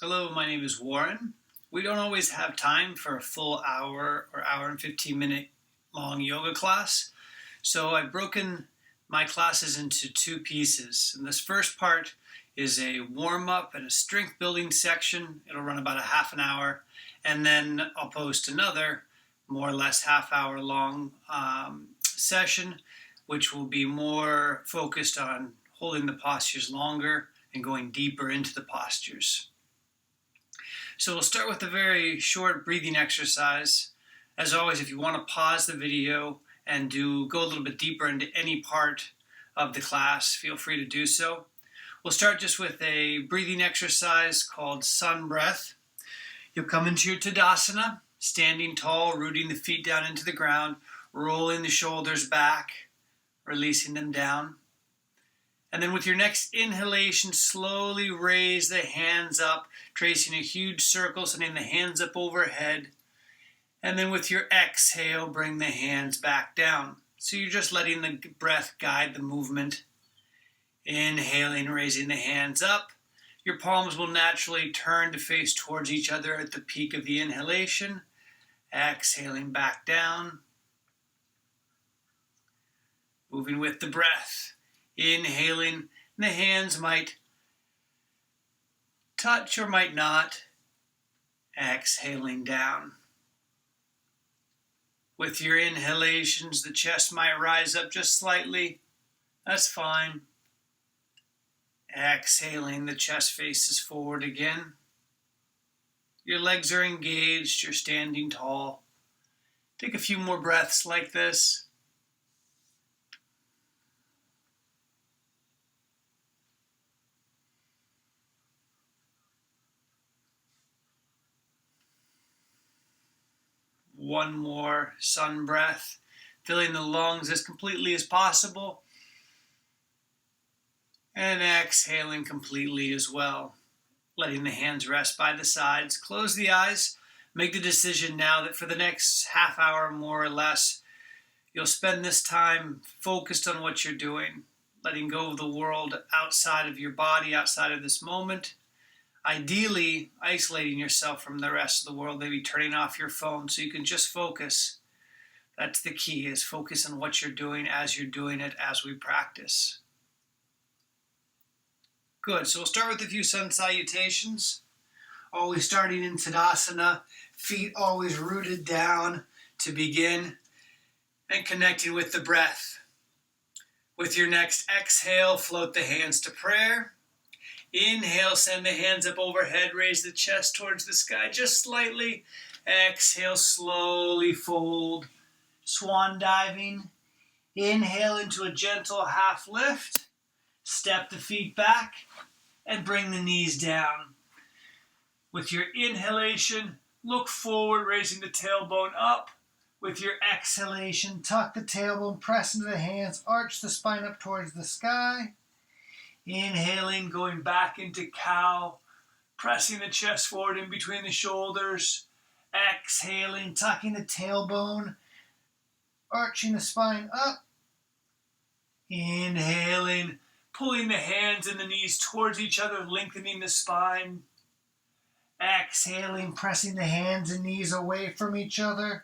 Hello, my name is Warren. We don't always have time for a full hour or hour and 15-minute long yoga class, so I've broken my classes into two pieces. And this first part is a warm-up and a strength building section. It'll run about a half an hour, and then I'll post another more or less half-hour long session, which will be more focused on holding the postures longer and going deeper into the postures. So we'll start with a very short breathing exercise. As always, if you want to pause the video and go a little bit deeper into any part of the class, feel free to do so. We'll start just with a breathing exercise called sun breath. You'll come into your Tadasana, standing tall, rooting the feet down into the ground, rolling the shoulders back, releasing them down. And then with your next inhalation, slowly raise the hands up, tracing a huge circle, sending the hands up overhead. And then with your exhale, bring the hands back down. So you're just letting the breath guide the movement. Inhaling, raising the hands up. Your palms will naturally turn to face towards each other at the peak of the inhalation. Exhaling back down. Moving with the breath. Inhaling, the hands might touch or might not. Exhaling down. With your inhalations, the chest might rise up just slightly. That's fine. Exhaling, the chest faces forward again. Your legs are engaged, you're standing tall. Take a few more breaths like this. One more sun breath, filling the lungs as completely as possible. And exhaling completely as well. Letting the hands rest by the sides. Close the eyes. Make the decision now that for the next half hour, more or less, you'll spend this time focused on what you're doing. Letting go of the world outside of your body, outside of this moment. Ideally, isolating yourself from the rest of the world, maybe turning off your phone so you can just focus. That's the key, is focus on what you're doing as you're doing it as we practice. Good, so we'll start with a few sun salutations. Always starting in Tadasana, feet always rooted down to begin, and connecting with the breath. With your next exhale, float the hands to prayer. Inhale, send the hands up overhead, raise the chest towards the sky just slightly. Exhale, slowly fold. Swan diving. Inhale into a gentle half lift. Step the feet back and bring the knees down. With your inhalation, look forward, raising the tailbone up. With your exhalation, tuck the tailbone, press into the hands, arch the spine up towards the sky. Inhaling, going back into cow, pressing the chest forward in between the shoulders. Exhaling, tucking the tailbone, arching the spine up. Inhaling, pulling the hands and the knees towards each other, lengthening the spine. Exhaling, pressing the hands and knees away from each other.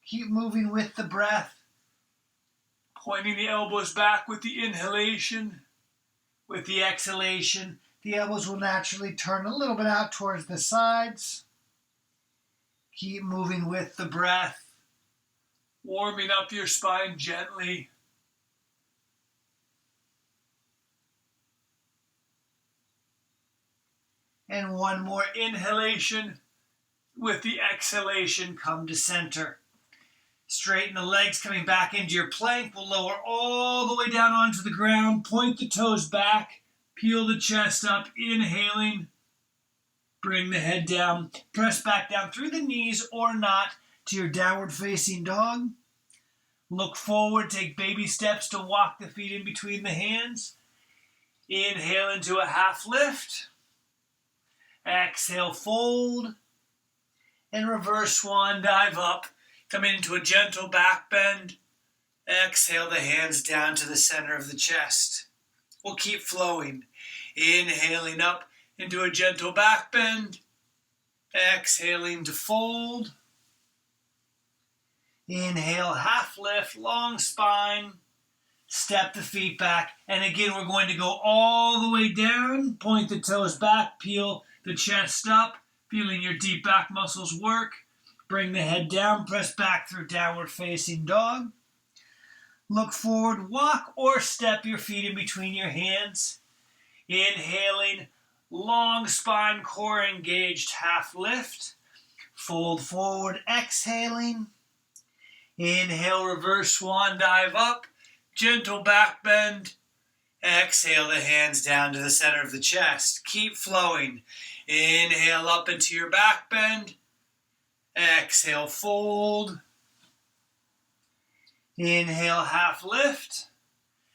Keep moving with the breath. Pointing the elbows back with the inhalation. With the exhalation, the elbows will naturally turn a little bit out towards the sides. Keep moving with the breath. Warming up your spine gently. And one more inhalation. With the exhalation, come to center. Straighten the legs, coming back into your plank. We'll lower all the way down onto the ground. Point the toes back. Peel the chest up. Inhaling. Bring the head down. Press back down through the knees or not to your downward facing dog. Look forward. Take baby steps to walk the feet in between the hands. Inhale into a half lift. Exhale, fold. And reverse swan dive up. Coming into a gentle back bend. Exhale the hands down to the center of the chest. We'll keep flowing. Inhaling up into a gentle back bend. Exhaling to fold. Inhale, half lift, long spine. Step the feet back. And again, we're going to go all the way down. Point the toes back. Peel the chest up. Feeling your deep back muscles work. Bring the head down. Press back through downward facing dog. Look forward. Walk or step your feet in between your hands. Inhaling. Long spine, core engaged, half lift. Fold forward. Exhaling. Inhale, reverse swan dive up. Gentle back bend. Exhale the hands down to the center of the chest. Keep flowing. Inhale up into your back bend. Exhale, fold. Inhale, half lift.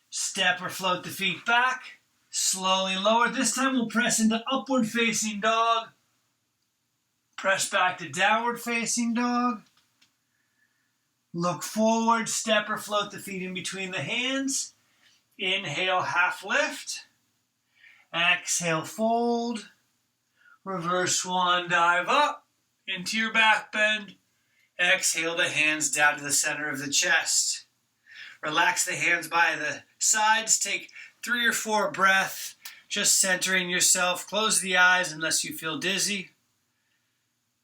Step or float the feet back. Slowly lower. This time we'll press into upward facing dog. Press back to downward facing dog. Look forward, step or float the feet in between the hands. Inhale, half lift. Exhale, fold. Reverse swan dive up into your back bend. Exhale the hands down to the center of the chest. Relax the hands by the sides. Take 3 or 4 breaths, just centering yourself. Close the eyes unless you feel dizzy.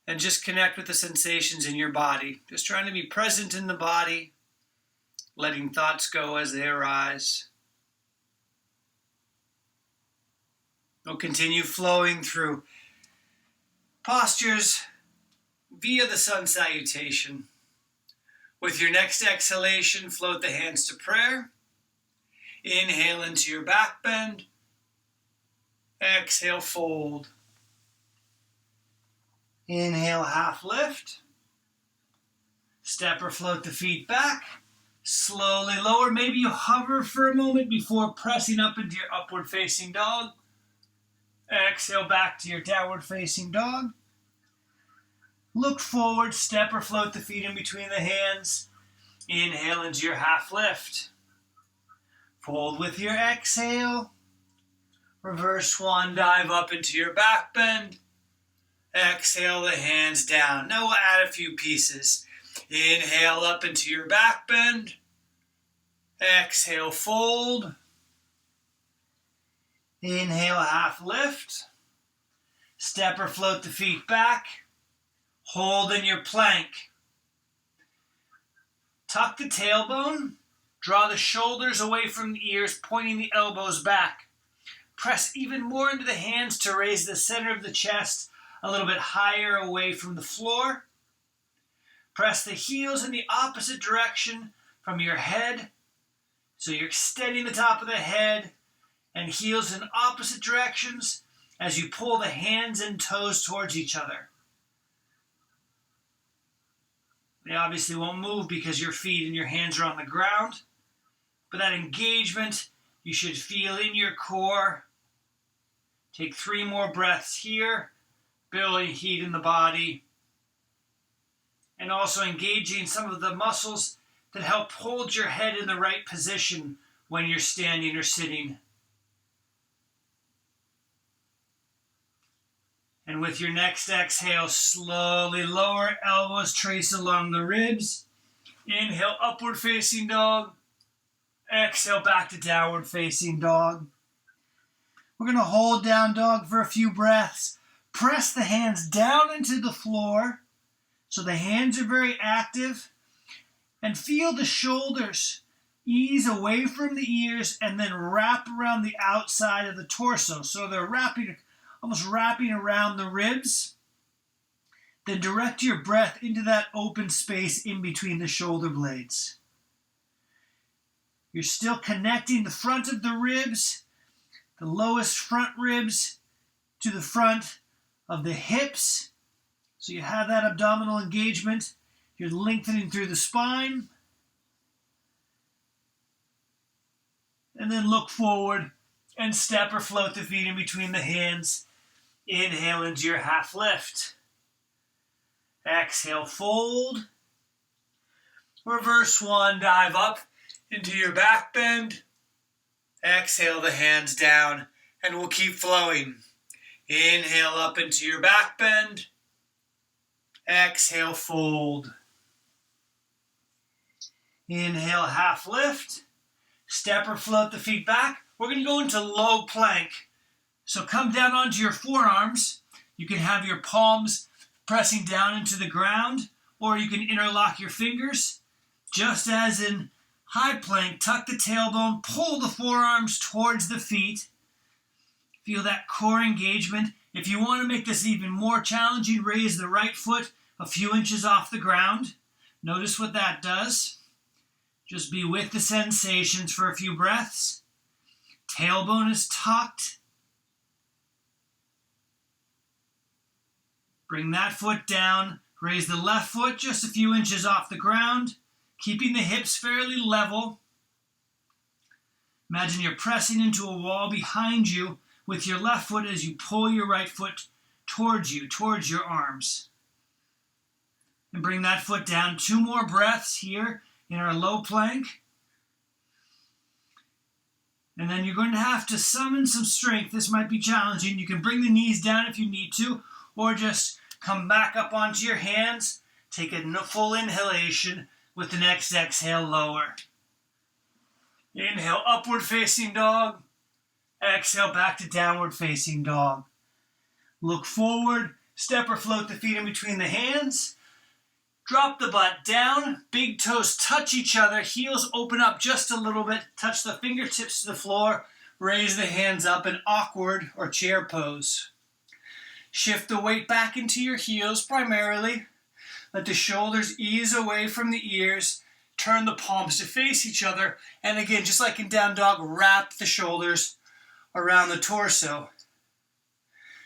And just connect with the sensations in your body. Just trying to be present in the body, letting thoughts go as they arise. We'll continue flowing through postures via the sun salutation. With your next exhalation, float the hands to prayer. Inhale into your back bend. Exhale, fold. Inhale, half lift. Step or float the feet back. Slowly lower. Maybe you hover for a moment before pressing up into your upward facing dog. Exhale back to your downward facing dog. Look forward. Step or float the feet in between the hands. Inhale into your half lift. Fold with your exhale. Reverse swan dive up into your back bend. Exhale the hands down. Now we'll add a few pieces. Inhale up into your back bend. Exhale, fold. Inhale, half lift. Step or float the feet back. Hold in your plank. Tuck the tailbone. Draw the shoulders away from the ears, pointing the elbows back. Press even more into the hands to raise the center of the chest a little bit higher away from the floor. Press the heels in the opposite direction from your head. So you're extending the top of the head and heels in opposite directions as you pull the hands and toes towards each other. They obviously won't move because your feet and your hands are on the ground. But that engagement you should feel in your core. Take 3 more breaths here. Building heat in the body, and also engaging some of the muscles that help hold your head in the right position when you're standing or sitting. And with your next exhale, slowly lower elbows, trace along the ribs. Inhale, upward facing dog. Exhale, back to downward facing dog. We're going to hold down dog for a few breaths. Press the hands down into the floor so the hands are very active, and feel the shoulders ease away from the ears and then wrap around the outside of the torso. So they're almost wrapping around the ribs. Then direct your breath into that open space in between the shoulder blades. You're still connecting the front of the ribs, the lowest front ribs, to the front of the hips. So you have that abdominal engagement. You're lengthening through the spine. And then look forward and step or float the feet in between the hands. Inhale into your half lift. Exhale, fold. Reverse swan dive up into your back bend. Exhale the hands down, and we'll keep flowing. Inhale up into your back bend. Exhale, fold. Inhale, half lift. Step or float the feet back. We're going to go into low plank. So come down onto your forearms. You can have your palms pressing down into the ground, or you can interlock your fingers. Just as in high plank, tuck the tailbone, pull the forearms towards the feet. Feel that core engagement. If you want to make this even more challenging, raise the right foot a few inches off the ground. Notice what that does. Just be with the sensations for a few breaths. Tailbone is tucked. Bring that foot down. Raise the left foot just a few inches off the ground, keeping the hips fairly level. Imagine you're pressing into a wall behind you with your left foot as you pull your right foot towards you, towards your arms. And bring that foot down. 2 more breaths here in our low plank. And then you're going to have to summon some strength. This might be challenging. You can bring the knees down if you need to, or just come back up onto your hands. Take a full inhalation with the next exhale, lower. Inhale, upward facing dog. Exhale, back to downward facing dog. Look forward, step or float the feet in between the hands. Drop the butt down, big toes touch each other, heels open up just a little bit, touch the fingertips to the floor, raise the hands up in awkward or chair pose. Shift the weight back into your heels primarily. Let the shoulders ease away from the ears, turn the palms to face each other, and again, just like in down dog, wrap the shoulders around the torso.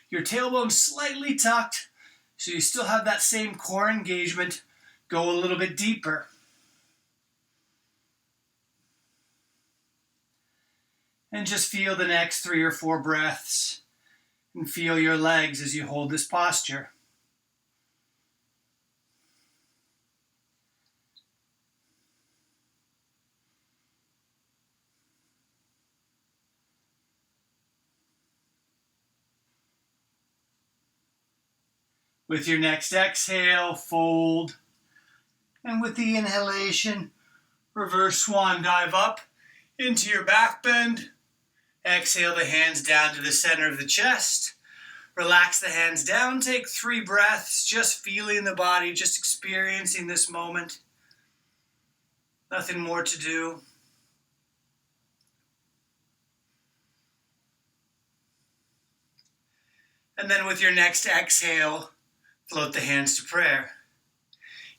Your tailbone slightly tucked, so you still have that same core engagement. Go a little bit deeper. And just feel the next 3 or 4 breaths. And feel your legs as you hold this posture. With your next exhale, fold. And with the inhalation, reverse swan dive up into your back bend. Exhale the hands down to the center of the chest. Relax the hands down. Take 3 breaths, just feeling the body, just experiencing this moment. Nothing more to do. And then with your next exhale, float the hands to prayer.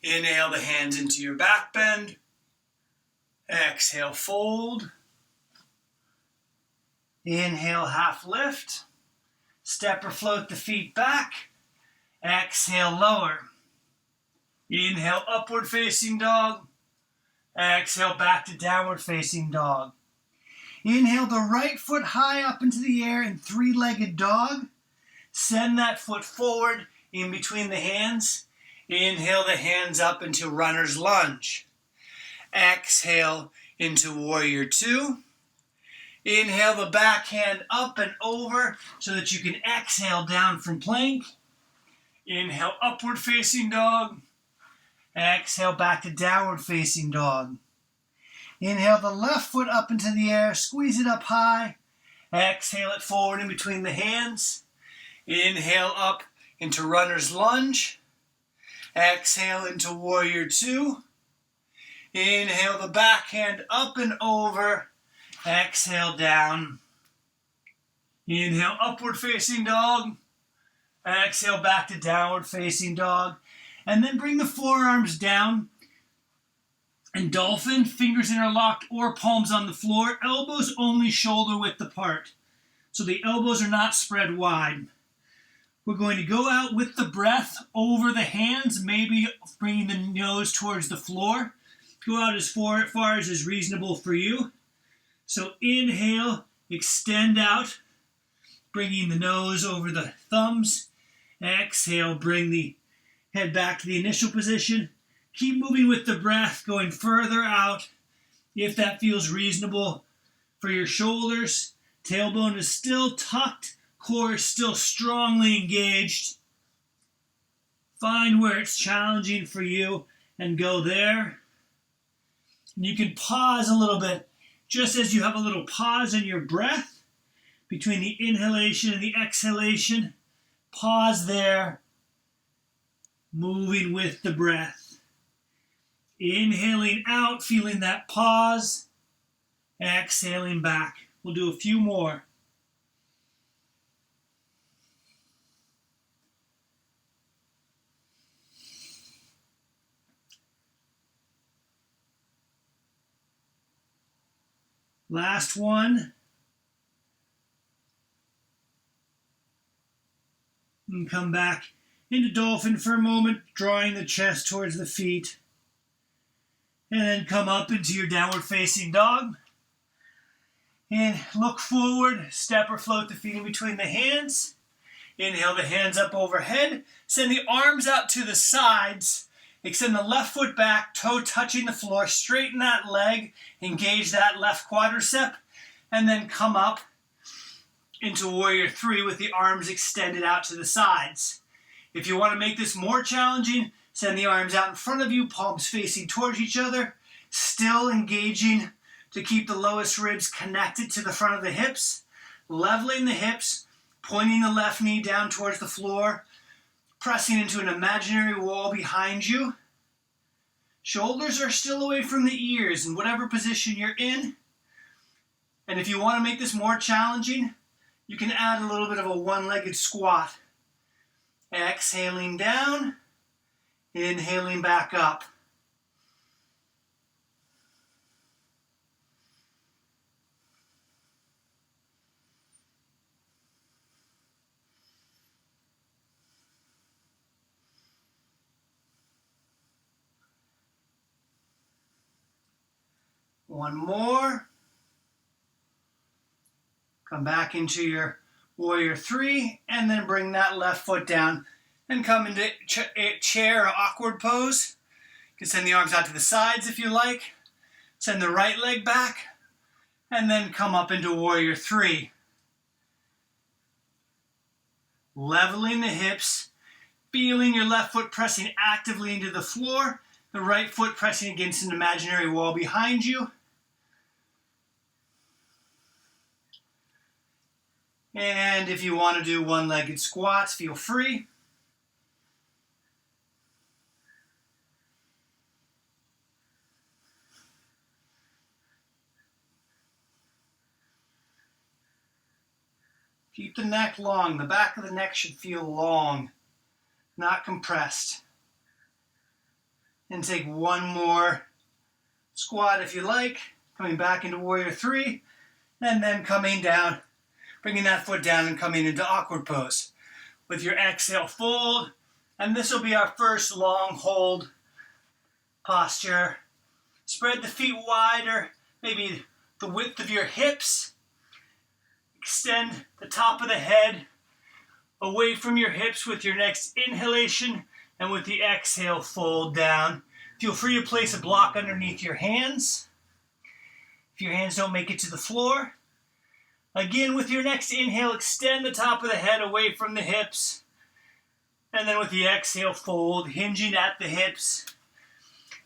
Inhale the hands into your back bend. Exhale, fold. Inhale, half lift. Step or float the feet back. Exhale, lower. Inhale, upward facing dog. Exhale, back to downward facing dog. Inhale the right foot high up into the air in 3-legged dog. Send that foot forward in between the hands. Inhale the hands up into runner's lunge. Exhale into warrior 2. Inhale the back hand up and over so that you can exhale down from plank. Inhale upward facing dog. Exhale back to downward facing dog. Inhale the left foot up into the air, squeeze it up high. Exhale it forward in between the hands. Inhale up into runner's lunge. Exhale into warrior 2. Inhale the back hand up and over. Exhale down. Inhale upward facing dog. Exhale back to downward facing dog. And then bring the forearms down. And dolphin, fingers interlocked or palms on the floor. Elbows only shoulder width apart. So the elbows are not spread wide. We're going to go out with the breath over the hands, maybe bringing the nose towards the floor. Go out as far as is reasonable for you. So inhale, extend out, bringing the nose over the thumbs. Exhale, bring the head back to the initial position. Keep moving with the breath, going further out if that feels reasonable for your shoulders. Tailbone is still tucked. Core is still strongly engaged. Find where it's challenging for you and go there. And you can pause a little bit, just as you have a little pause in your breath between the inhalation and the exhalation. Pause there, moving with the breath. Inhaling out, feeling that pause. Exhaling back. We'll do a few more. Last one. And come back into dolphin for a moment, drawing the chest towards the feet. And then come up into your downward facing dog. And look forward, step or float the feet in between the hands. Inhale the hands up overhead. Send the arms out to the sides. Extend the left foot back, toe touching the floor. Straighten that leg. Engage that left quadricep. And then come up into Warrior 3 with the arms extended out to the sides. If you want to make this more challenging, send the arms out in front of you, palms facing towards each other. Still engaging to keep the lowest ribs connected to the front of the hips. Leveling the hips, pointing the left knee down towards the floor. Pressing into an imaginary wall behind you. Shoulders are still away from the ears in whatever position you're in. And if you want to make this more challenging, you can add a little bit of a one-legged squat. Exhaling down, inhaling back up. One more. Come back into your Warrior 3 and then bring that left foot down and come into chair or awkward pose. You can send the arms out to the sides if you like. Send the right leg back and then come up into Warrior 3. Leveling the hips, feeling your left foot pressing actively into the floor, the right foot pressing against an imaginary wall behind you. And if you want to do one-legged squats, feel free. Keep the neck long. The back of the neck should feel long, not compressed. And take one more squat if you like. Coming back into Warrior 3. And then coming down. Bringing that foot down and coming into awkward pose. With your exhale, fold. And this will be our first long hold posture. Spread the feet wider, maybe the width of your hips. Extend the top of the head away from your hips with your next inhalation. And with the exhale, fold down. Feel free to place a block underneath your hands. If your hands don't make it to the floor. Again, with your next inhale, extend the top of the head away from the hips. And then with the exhale, fold, hinging at the hips.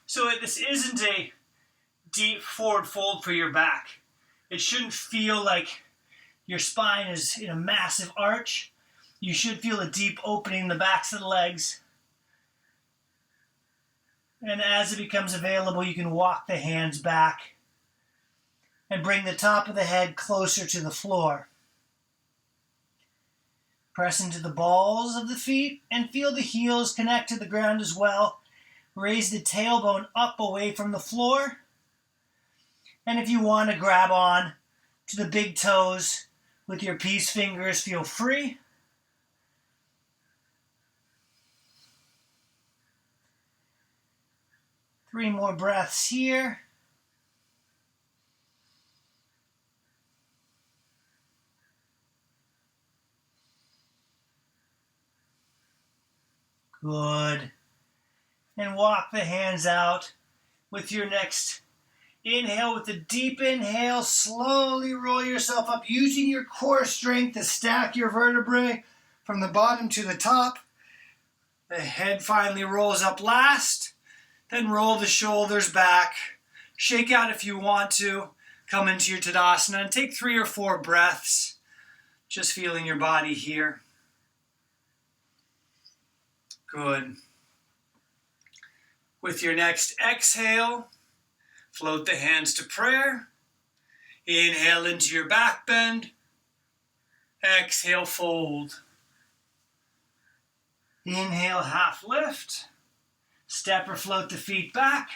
So this isn't a deep forward fold for your back. It shouldn't feel like your spine is in a massive arch. You should feel a deep opening in the backs of the legs. And as it becomes available, you can walk the hands back and bring the top of the head closer to the floor. Press into the balls of the feet and feel the heels connect to the ground as well. Raise the tailbone up away from the floor. And if you want to grab on to the big toes with your peace fingers, feel free. Three more breaths here. Good. And walk the hands out with your next Inhale with a deep inhale. Slowly roll yourself up using your core strength to stack your vertebrae from the bottom to the top. The head finally rolls up last. Then roll the shoulders back. Shake out if you want to. Come into your Tadasana and take 3 or 4 breaths. Just feeling your body here. Good. With your next exhale, float the hands to prayer. Inhale into your back bend. Exhale, fold. Inhale, half lift. Step or float the feet back.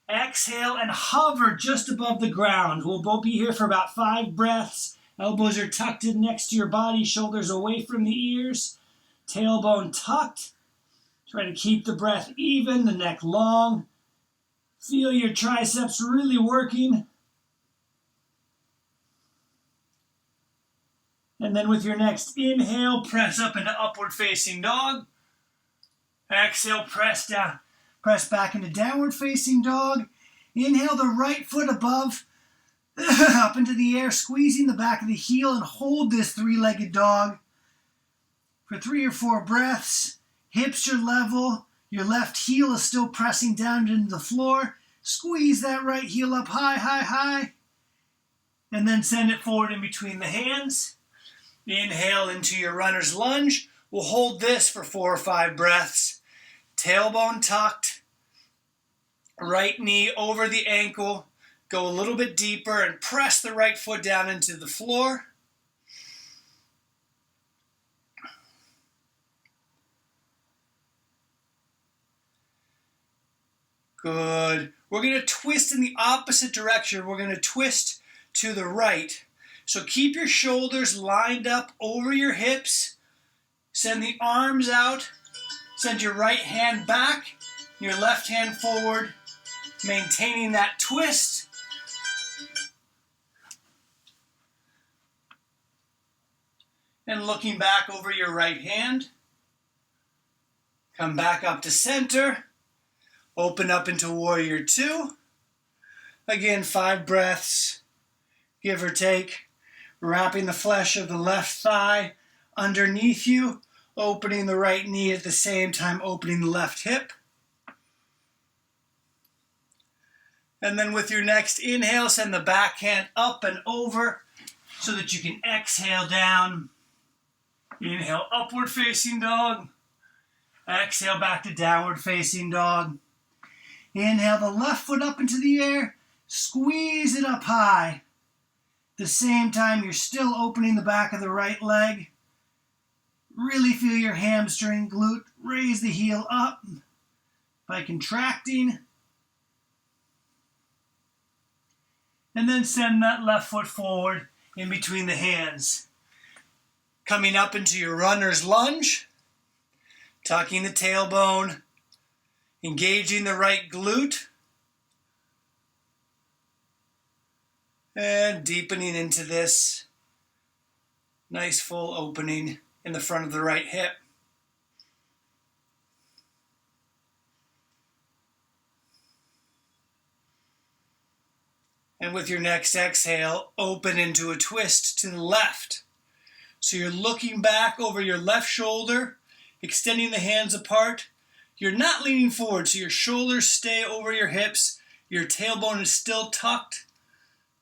Exhale and hover just above the ground. We'll both be here for about 5 breaths. Elbows are tucked in next to your body, shoulders away from the ears. Tailbone tucked. Try to keep the breath even, the neck long. Feel your triceps really working. And then with your next inhale, press up into upward facing dog. Exhale, press down. Press back into downward facing dog. Inhale the right foot above, up into the air, squeezing the back of the heel, and hold this 3-legged dog for 3 or 4 breaths. Hips are level. Your left heel is still pressing down into the floor. Squeeze that right heel up high, high, high. And then send it forward in between the hands. Inhale into your runner's lunge. We'll hold this for 4 or 5 breaths. Tailbone tucked. Right knee over the ankle. Go a little bit deeper and press the right foot down into the floor. Good. We're going to twist in the opposite direction. We're going to twist to the right. So keep your shoulders lined up over your hips. Send the arms out. Send your right hand back, your left hand forward, maintaining that twist. And looking back over your right hand. Come back up to center. Open up into Warrior 2. Again, 5 breaths, give or take. Wrapping the flesh of the left thigh underneath you. Opening the right knee at the same time, opening the left hip. And then with your next inhale, send the back hand up and over so that you can exhale down. Inhale, upward facing dog. Exhale back to downward facing dog. Inhale the left foot up into the air. Squeeze it up high. At the same time, you're still opening the back of the right leg. Really feel your hamstring, glute. Raise the heel up by contracting. And then send that left foot forward in between the hands. Coming up into your runner's lunge. Tucking the tailbone. Engaging the right glute. And deepening into this nice full opening in the front of the right hip. And with your next exhale, open into a twist to the left. So you're looking back over your left shoulder, extending the hands apart. You're not leaning forward, so your shoulders stay over your hips. Your tailbone is still tucked.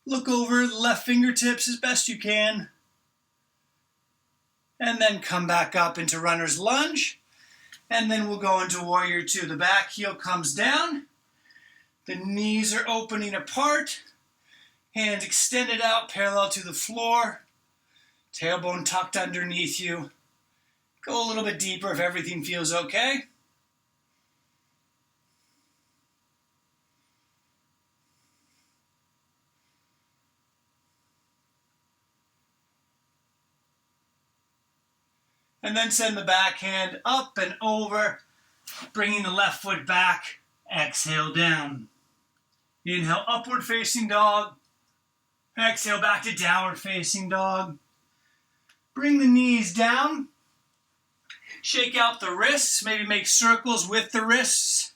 Look over the left fingertips as best you can. And then come back up into runner's lunge. And then we'll go into Warrior 2. The back heel comes down. The knees are opening apart. Hands extended out parallel to the floor. Tailbone tucked underneath you. Go a little bit deeper if everything feels okay. And then send the back hand up and over, bringing the left foot back. Exhale down. Inhale, upward facing dog. Exhale back to downward facing dog. Bring the knees down. Shake out the wrists, maybe make circles with the wrists.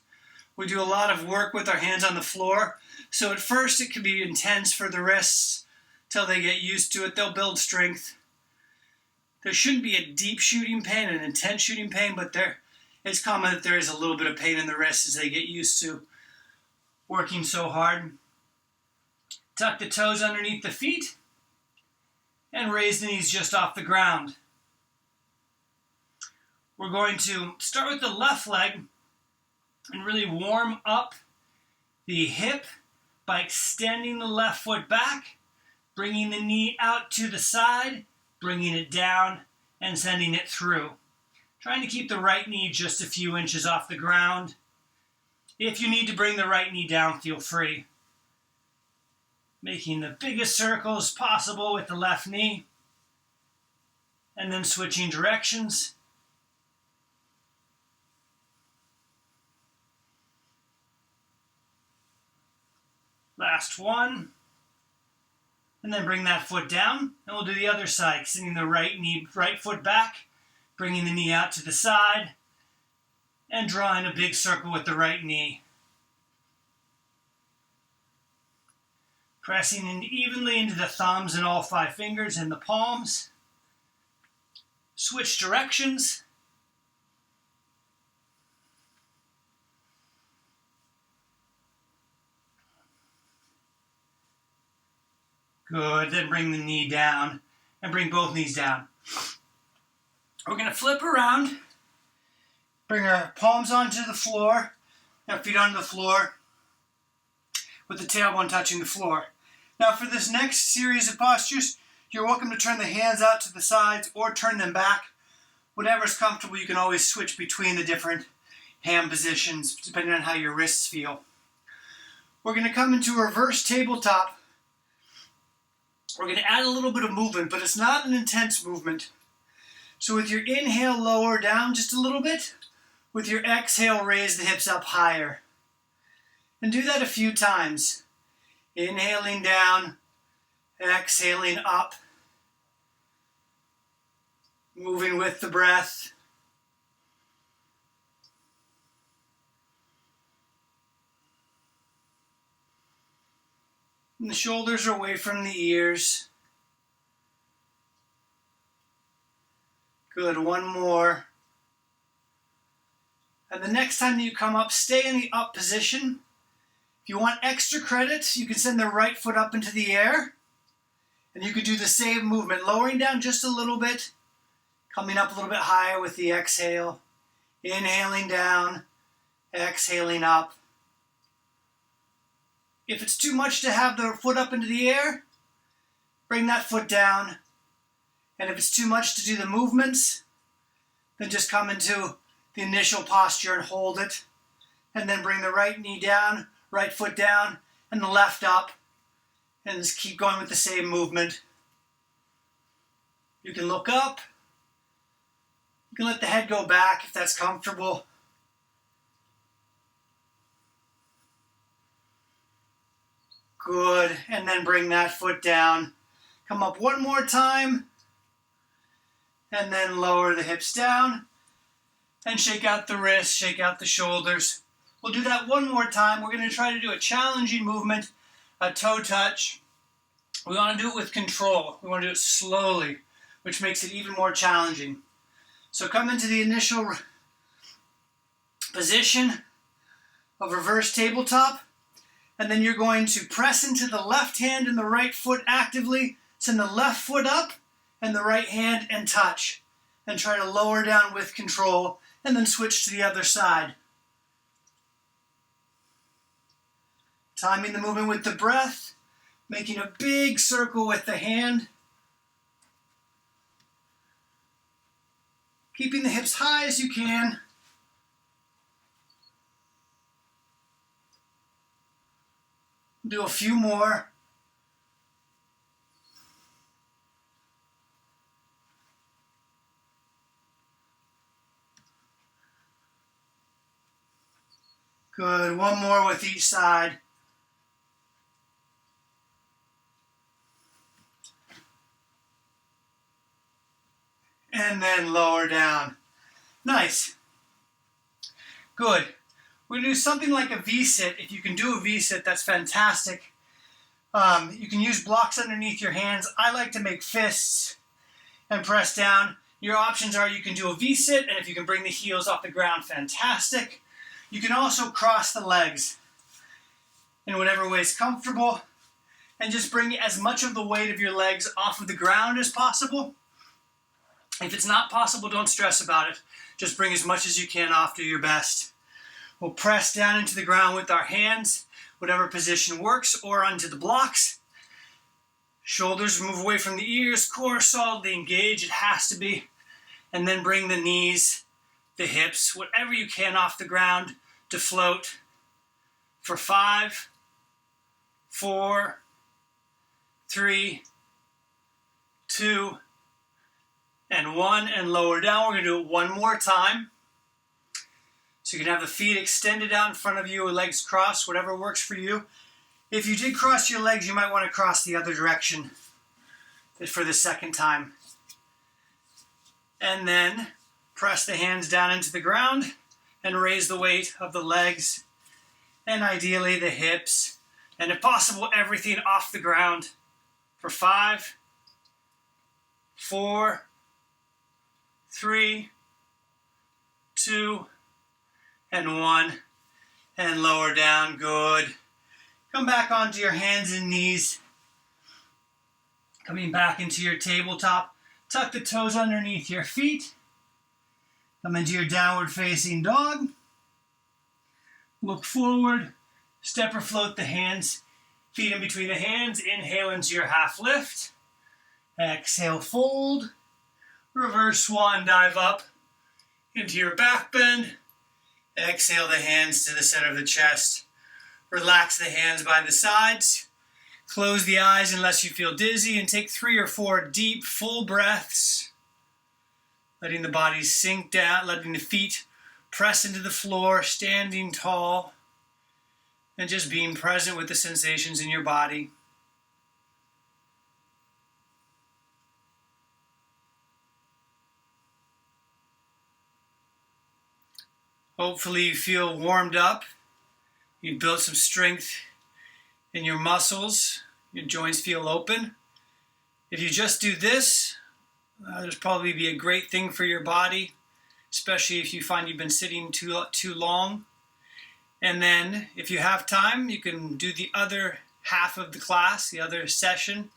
We do a lot of work with our hands on the floor So at first it can be intense for the wrists till they get used to it. They'll build strength. There shouldn't be a deep shooting pain, an intense shooting pain, but it's common that there is a little bit of pain in the wrists as they get used to working so hard. Tuck the toes underneath the feet and raise the knees just off the ground. We're going to start with the left leg and really warm up the hip by extending the left foot back, bringing the knee out to the side, bringing it down, and sending it through. Trying to keep the right knee just a few inches off the ground. If you need to bring the right knee down, feel free. Making the biggest circles possible with the left knee, and then switching directions. Last one. And then bring that foot down, and we'll do the other side, extending the right foot back, bringing the knee out to the side, and drawing a big circle with the right knee. Pressing in evenly into the thumbs and all 5 fingers and the palms. Switch directions. Good, then bring the knee down and bring both knees down. We're going to flip around, bring our palms onto the floor, our feet onto the floor, with the tailbone touching the floor. Now for this next series of postures, you're welcome to turn the hands out to the sides or turn them back. Whatever's comfortable, you can always switch between the different hand positions, depending on how your wrists feel. We're going to come into a reverse tabletop. We're going to add a little bit of movement, but it's not an intense movement. So with your inhale, lower down just a little bit. With your exhale, raise the hips up higher. And do that a few times. Inhaling down, exhaling up. Moving with the breath. And the shoulders are away from the ears. Good, one more. And the next time you come up, stay in the up position. If you want extra credit, you can send the right foot up into the air. And you could do the same movement, lowering down just a little bit, coming up a little bit higher with the exhale. Inhaling down, exhaling up. If it's too much to have the foot up into the air, bring that foot down. And if it's too much to do the movements, then just come into the initial posture and hold it. And then bring the right knee down, right foot down, and the left up. And just keep going with the same movement. You can look up. You can let the head go back if that's comfortable. Good, and then bring that foot down. Come up one more time. And then lower the hips down. And shake out the wrists, shake out the shoulders. We'll do that one more time. We're going to try to do a challenging movement, a toe touch. We want to do it with control. We want to do it slowly, which makes it even more challenging. So come into the initial position of reverse tabletop. And then you're going to press into the left hand and the right foot actively. Send the left foot up and the right hand and touch. And try to lower down with control. And then switch to the other side. Timing the movement with the breath. Making a big circle with the hand. Keeping the hips high as you can. Do a few more. Good. One more with each side. And then lower down. Nice. Good. We're going to do something like a V-sit. If you can do a V-sit, that's fantastic. You can use blocks underneath your hands. I like to make fists and press down. Your options are you can do a V-sit, and if you can bring the heels off the ground, fantastic. You can also cross the legs in whatever way is comfortable, and just bring as much of the weight of your legs off of the ground as possible. If it's not possible, don't stress about it. Just bring as much as you can off, do your best. We'll press down into the ground with our hands, whatever position works, or onto the blocks. Shoulders move away from the ears, core solidly engaged, it has to be. And then bring the knees, the hips, whatever you can off the ground to float for 5, 4, 3, 2, and 1, and lower down. We're going to do it one more time. So you can have the feet extended out in front of you, or legs crossed, whatever works for you. If you did cross your legs, you might want to cross the other direction for the second time. And then press the hands down into the ground and raise the weight of the legs and ideally the hips, and if possible, everything off the ground for 5, 4, 3, 2, and 1, and lower down. Good. Come back onto your hands and knees. Coming back into your tabletop. Tuck the toes underneath your feet. Come into your downward facing dog. Look forward. Step or float the hands. Feet in between the hands. Inhale into your half lift. Exhale, fold. Reverse swan dive up into your back bend. Exhale the hands to the center of the chest. Relax the hands by the sides. Close the eyes unless you feel dizzy, and take 3 or 4 deep, full breaths. Letting the body sink down, letting the feet press into the floor, standing tall, and just being present with the sensations in your body. Hopefully you feel warmed up. You've built some strength in your muscles. Your joints feel open. If you just do this, there's probably be a great thing for your body, especially if you find you've been sitting too long. And then if you have time, you can do the other half of the class, the other session,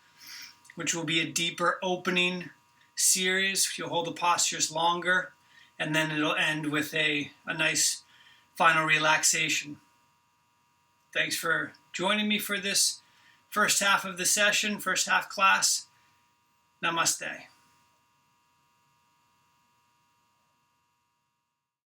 which will be a deeper opening series. You'll hold the postures longer, and then it'll end with a nice final relaxation. Thanks for joining me for this first half of the session, first half class. Namaste.